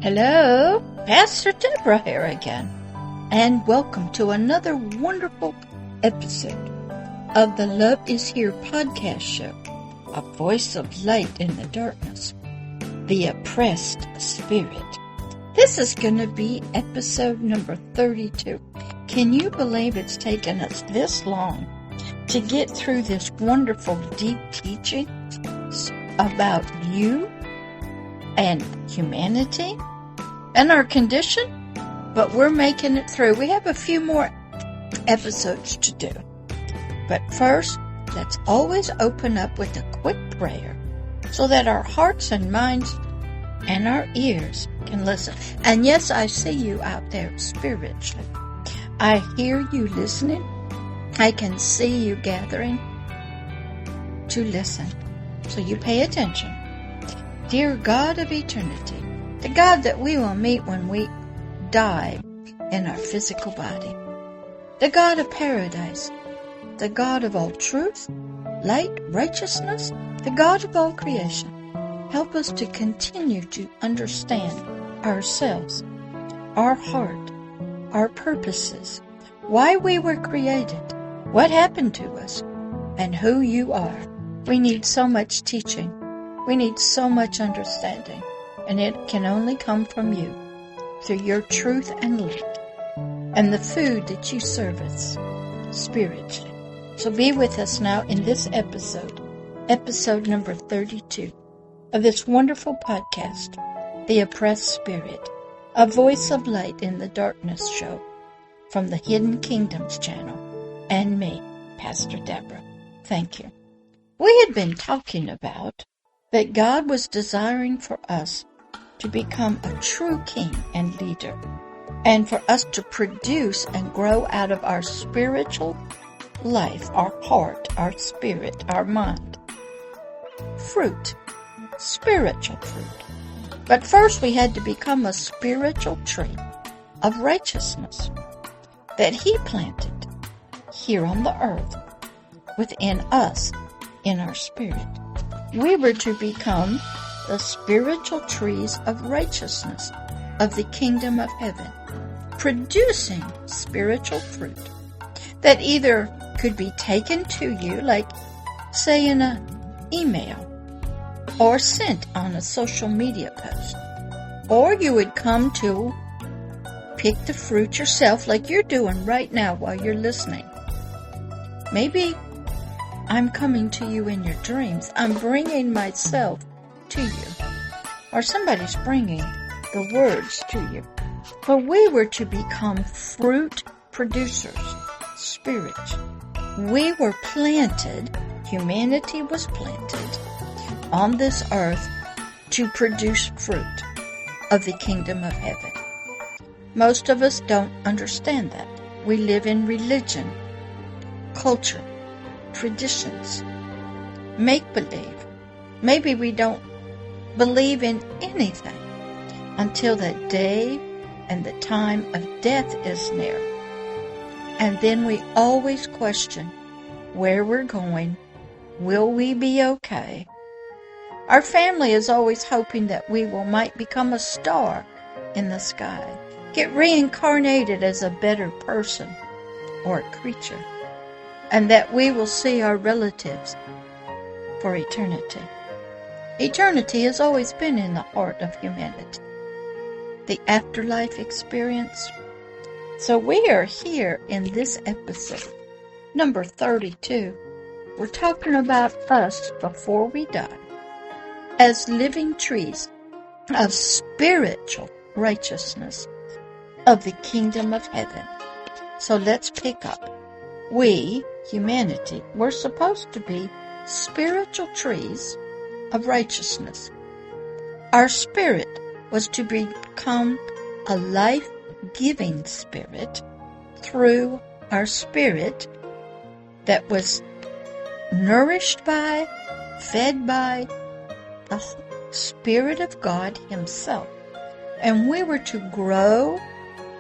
Hello, Pastor Deborah here again, and welcome to another wonderful episode of the Love is Here podcast show, a voice of light in the darkness, the oppressed spirit. This is going to be episode number 32. Can you believe it's taken us this long to get through this wonderful deep teaching about you and humanity and our condition? But we're making it through. We have a few more episodes to do. But first, let's always open up with a quick prayer so that our hearts and minds and our ears can listen. And yes, I see you out there spiritually. I hear you listening. I can see you gathering to listen. So you pay attention. Dear God of eternity, the God that we will meet when we die in our physical body, the God of paradise, the God of all truth, light, righteousness, the God of all creation, help us to continue to understand ourselves, our heart, our purposes, why we were created, what happened to us, and who you are. We need so much teaching. We need so much understanding, and it can only come from you, through your truth and light, and the food that you serve us spiritually. So be with us now in this episode number 32 of this wonderful podcast, The Oppressed Spirit, a voice of light in the darkness show from the Hidden Kingdoms channel, and me, Pastor Deborah. Thank you. We had been talking about that God was desiring for us to become a true king and leader, and for us to produce and grow out of our spiritual life, our heart, our spirit, our mind. Fruit, spiritual fruit. But first we had to become a spiritual tree of righteousness that He planted here on the earth within us, in our spirit. We were to become the spiritual trees of righteousness of the kingdom of heaven, producing spiritual fruit that either could be taken to you, like, say, in an email, or sent on a social media post, or you would come to pick the fruit yourself, like you're doing right now while you're listening. Maybe I'm coming to you in your dreams. I'm bringing myself to you. Or somebody's bringing the words to you. But we were to become fruit producers, spiritual. We were planted, humanity was planted on this earth to produce fruit of the kingdom of heaven. Most of us don't understand that. We live in religion, culture, traditions, make-believe. Maybe we don't believe in anything until that day and the time of death is near. And then we always question where we're going. Will we be okay? Our family is always hoping that we might become a star in the sky, get reincarnated as a better person or a creature, and that we will see our relatives for eternity. Eternity has always been in the heart of humanity, the afterlife experience. So we are here in this episode, number 32. We're talking about us before we die as living trees of spiritual righteousness of the kingdom of heaven. So let's pick up. We, humanity, we're supposed to be spiritual trees of righteousness. Our spirit was to become a life-giving spirit through our spirit that was nourished by, fed by the Spirit of God Himself. And we were to grow,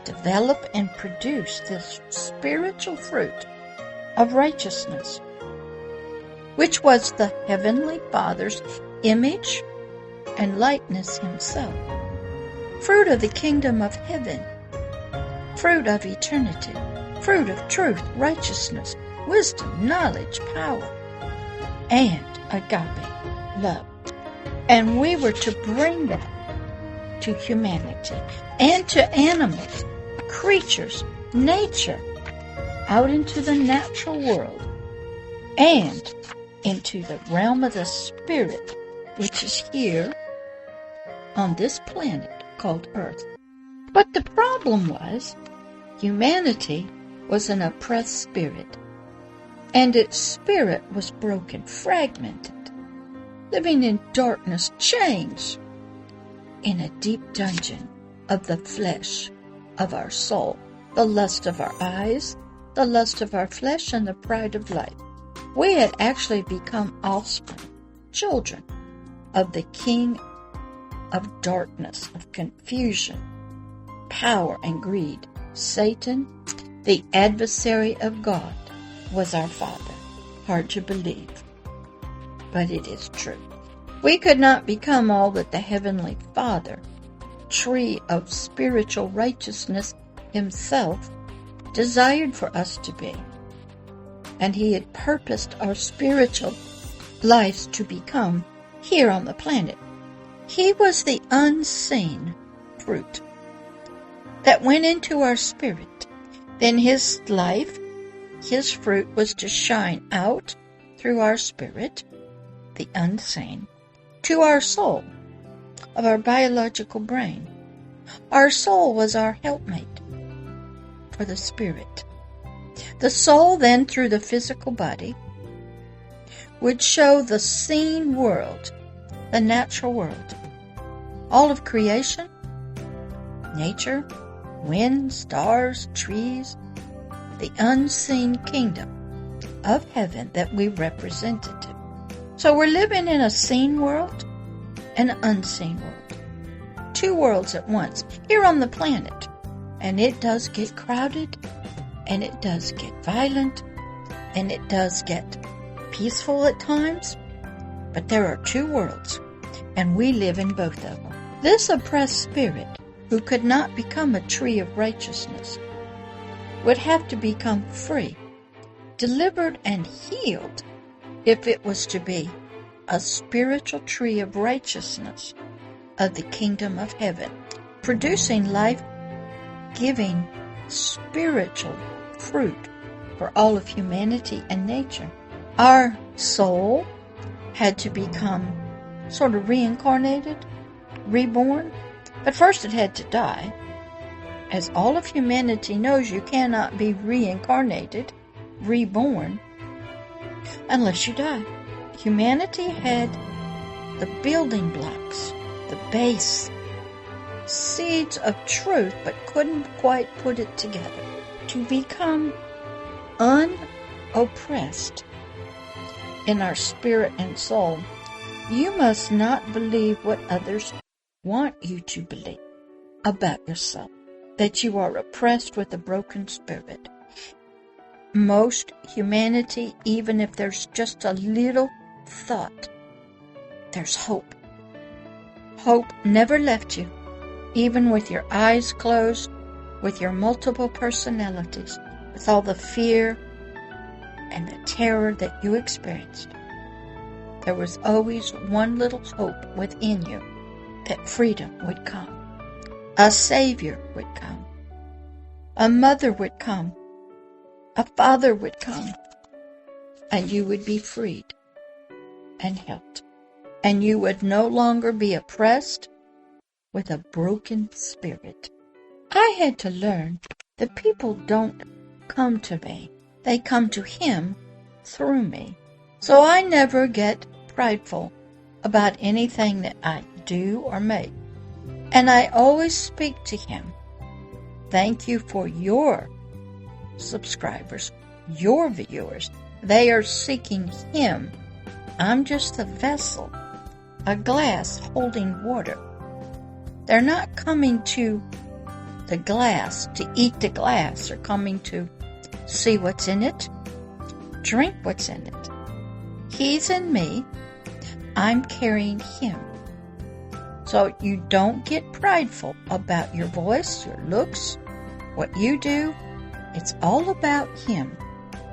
develop, and produce this spiritual fruit of righteousness, which was the Heavenly Father's image and likeness Himself. fruit of the kingdom of heaven, fruit of eternity, fruit of truth, righteousness, wisdom, knowledge, power, and agape love. And we were to bring that to humanity and to animals, creatures, nature, out into the natural world and into the realm of the spirit, which is here on this planet called Earth. But the problem was humanity was an oppressed spirit, and its spirit was broken, fragmented, living in darkness, chains, in a deep dungeon of the flesh of our soul, the lust of our eyes, the lust of our flesh, and the pride of life. We had actually become offspring, children of the king of darkness, of confusion, power, and greed. Satan, the adversary of God, was our father. Hard to believe, but it is true. We could not become all that the Heavenly Father, tree of spiritual righteousness himself, desired for us to be. And he had purposed our spiritual lives to become here on the planet. He was the unseen fruit that went into our spirit. Then his life, his fruit, was to shine out through our spirit, the unseen, to our soul of our biological brain. Our soul was our helpmate for the spirit. The soul then, through the physical body, would show the seen world, the natural world, all of creation, nature, wind, stars, trees, the unseen kingdom of heaven that we represented. So we're living in a seen world and an unseen world. Two worlds at once here on the planet. And it does get crowded, and it does get violent, and it does get peaceful at times. But there are two worlds, and we live in both of them. This oppressed spirit, who could not become a tree of righteousness, would have to become free, delivered, and healed if it was to be a spiritual tree of righteousness of the kingdom of heaven, producing life-giving spiritual fruit for all of humanity and nature. Our soul had to become sort of reincarnated, reborn, but first it had to die. As all of humanity knows, you cannot be reincarnated, reborn, unless you die. Humanity had the building blocks, the base, seeds of truth, but couldn't quite put it together. To become unoppressed in our spirit and soul, you must not believe what others want you to believe about yourself, that you are oppressed with a broken spirit. Most humanity, even if there's just a little thought, there's hope. Hope never left you, even with your eyes closed, with your multiple personalities, with all the fear and the terror that you experienced. There was always one little hope within you that freedom would come. A Savior would come. A mother would come. A father would come. And you would be freed and helped. And you would no longer be oppressed with a broken spirit. I had to learn that people don't come to me. They come to Him through me. So I never get prideful about anything that I do or make. And I always speak to Him. Thank you for your subscribers, your viewers. They are seeking Him. I'm just a vessel, a glass holding water. They're not coming to the glass to eat the glass, or coming to see what's in it, drink what's in it. He's in me. I'm carrying Him. So you don't get prideful about your voice, your looks, what you do. It's all about Him.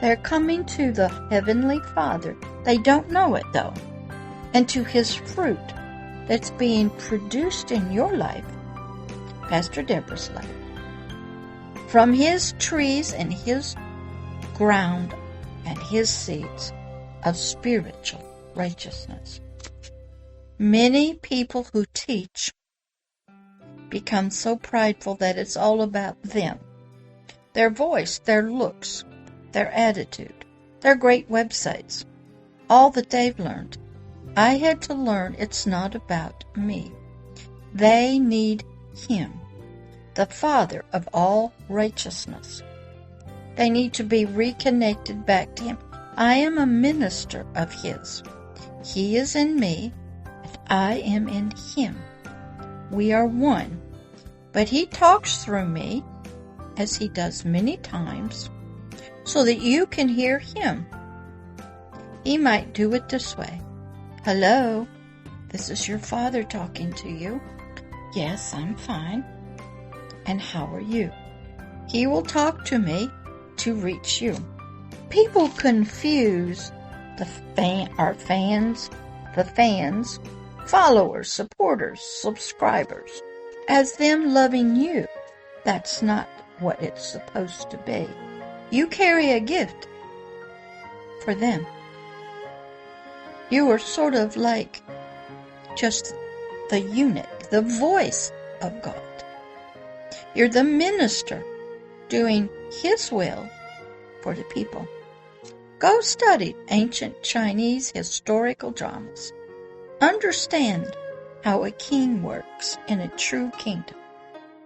They're coming to the Heavenly Father. They don't know it, though. And to His fruit that's being produced in your life, Pastor Deborah's life, from His trees and His ground and His seeds of spiritual righteousness. Many people who teach become so prideful that it's all about them. Their voice, their looks, their attitude, their great websites, all that they've learned. I had to learn it's not about me. They need Him, the Father of all righteousness. They need to be reconnected back to Him. I am a minister of His. He is in me, and I am in Him. We are one. But He talks through me, as He does many times, so that you can hear Him. He might do it this way. Hello, this is your Father talking to you. Yes, I'm fine. And how are you? He will talk to me to reach you. People confuse our fans, followers, supporters, subscribers, as them loving you. That's not what it's supposed to be. You carry a gift for them. You are sort of like just the eunuch, the voice of God. You're the minister doing His will for the people. Go study ancient Chinese historical dramas. Understand how a king works in a true kingdom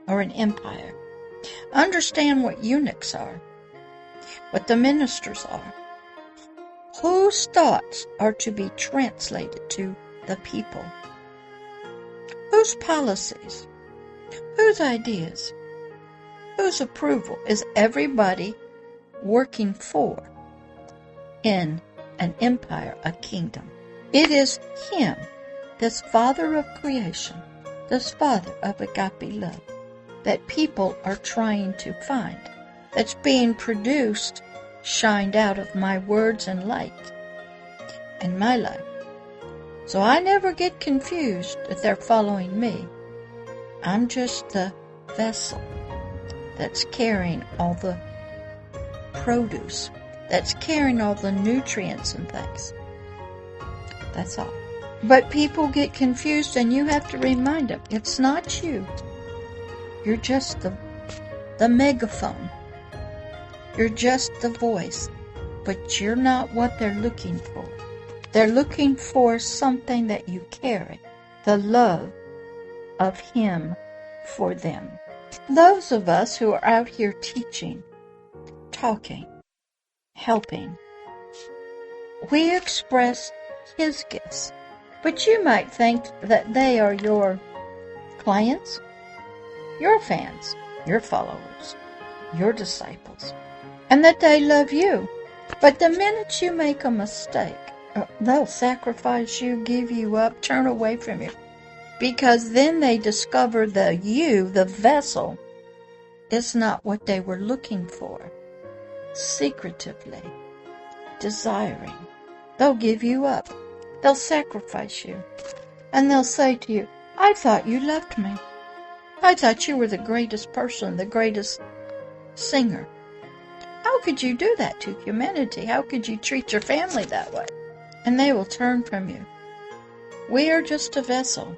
or an empire. Understand what eunuchs are, what the ministers are, whose thoughts are to be translated to the people, whose policies, whose ideas, whose approval is everybody working for in an empire, a kingdom. It is Him, this Father of creation, this Father of Agape Love, that people are trying to find, that's being produced, shined out of my words and light in my life. So I never get confused that they're following me. I'm just the vessel that's carrying all the produce, that's carrying all the nutrients and things. That's all. But people get confused, and you have to remind them, it's not you. You're just the megaphone. You're just the voice, but you're not what they're looking for. They're looking for something that you carry, the love of Him for them. Those of us who are out here teaching, talking, helping, we express His gifts. But you might think that they are your clients, your fans, your followers, your disciples, and that they love you. But the minute you make a mistake, they'll sacrifice you, give you up, turn away from you. Because then they discover that you, the vessel, is not what they were looking for. Secretively, desiring. They'll give you up. They'll sacrifice you. And they'll say to you, I thought you loved me. I thought you were the greatest person, the greatest singer. How could you do that to humanity? How could you treat your family that way? And they will turn from you. We are just a vessel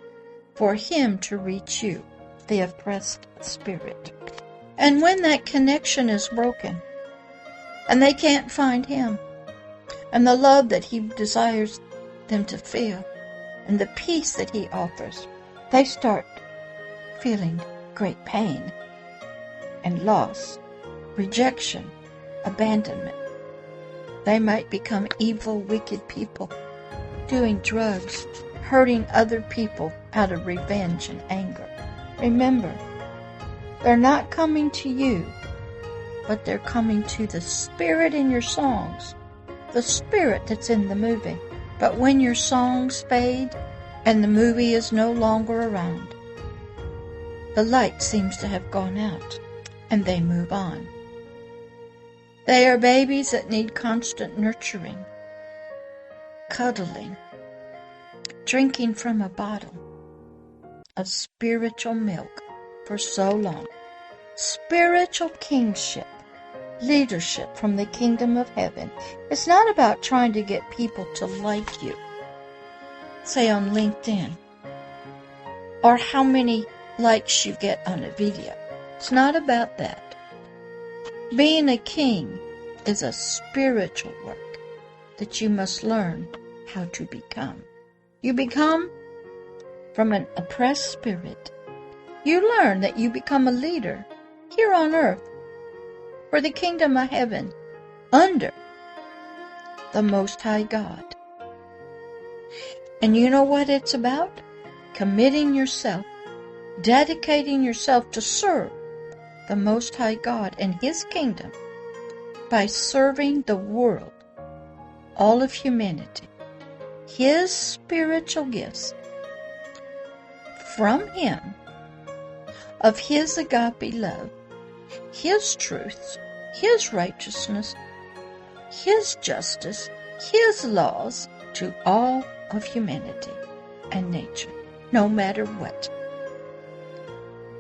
for Him to reach you, the oppressed spirit. And when that connection is broken, and they can't find Him, and the love that He desires them to feel, and the peace that He offers, they start feeling great pain and loss, rejection, abandonment. They might become evil, wicked people, doing drugs, hurting other people out of revenge and anger. Remember, they're not coming to you, but they're coming to the spirit in your songs, the spirit that's in the movie. But when your songs fade and the movie is no longer around. The light seems to have gone out, and they move on. They are babies that need constant nurturing, cuddling, drinking from a bottle of spiritual milk for so long. Spiritual kingship, leadership from the kingdom of heaven. It's not about trying to get people to like you, say on LinkedIn, or how many likes you get on a video. It's not about that. Being a king is a spiritual work that you must learn how to become. You become from an oppressed spirit. You learn that you become a leader here on earth for the kingdom of heaven under the Most High God. And you know what it's about? Committing yourself, dedicating yourself to serve the Most High God and His kingdom by serving the world, all of humanity, His spiritual gifts from Him, of His agape love, His truths, His righteousness, His justice, His laws to all of humanity and nature, no matter what.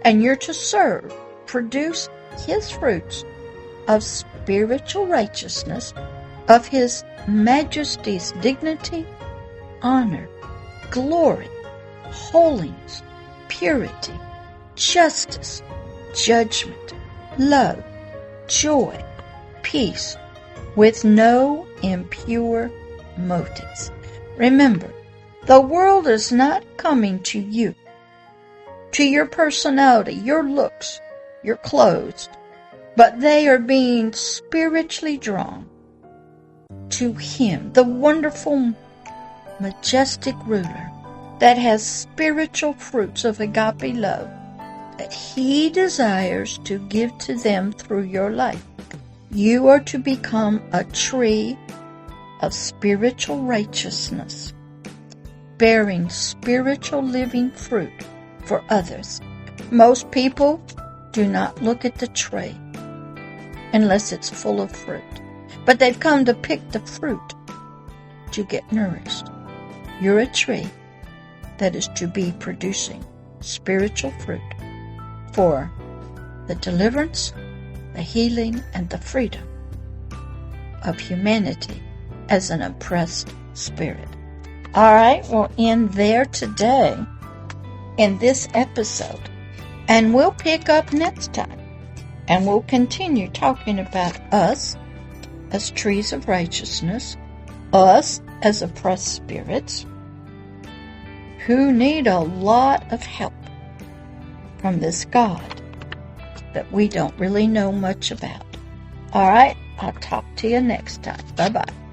And you're to serve, produce His fruits of spiritual righteousness, of His Majesty's dignity, honor, glory, holiness, purity, justice, judgment, love, joy, peace, with no impure motives. Remember, the world is not coming to you, to your personality, your looks, your clothes, but they are being spiritually drawn to Him, the wonderful, majestic ruler that has spiritual fruits of agape love that He desires to give to them through your life. You are to become a tree of spiritual righteousness, bearing spiritual living fruit for others. Most people do not look at the tree unless it's full of fruit, but they've come to pick the fruit to get nourished. You're a tree that is to be producing spiritual fruit for the deliverance, the healing, and the freedom of humanity as an oppressed spirit. All right, we'll end there today in this episode, and we'll pick up next time, and we'll continue talking about us as trees of righteousness, us as oppressed spirits who need a lot of help from this God that we don't really know much about. All right, I'll talk to you next time. Bye-bye.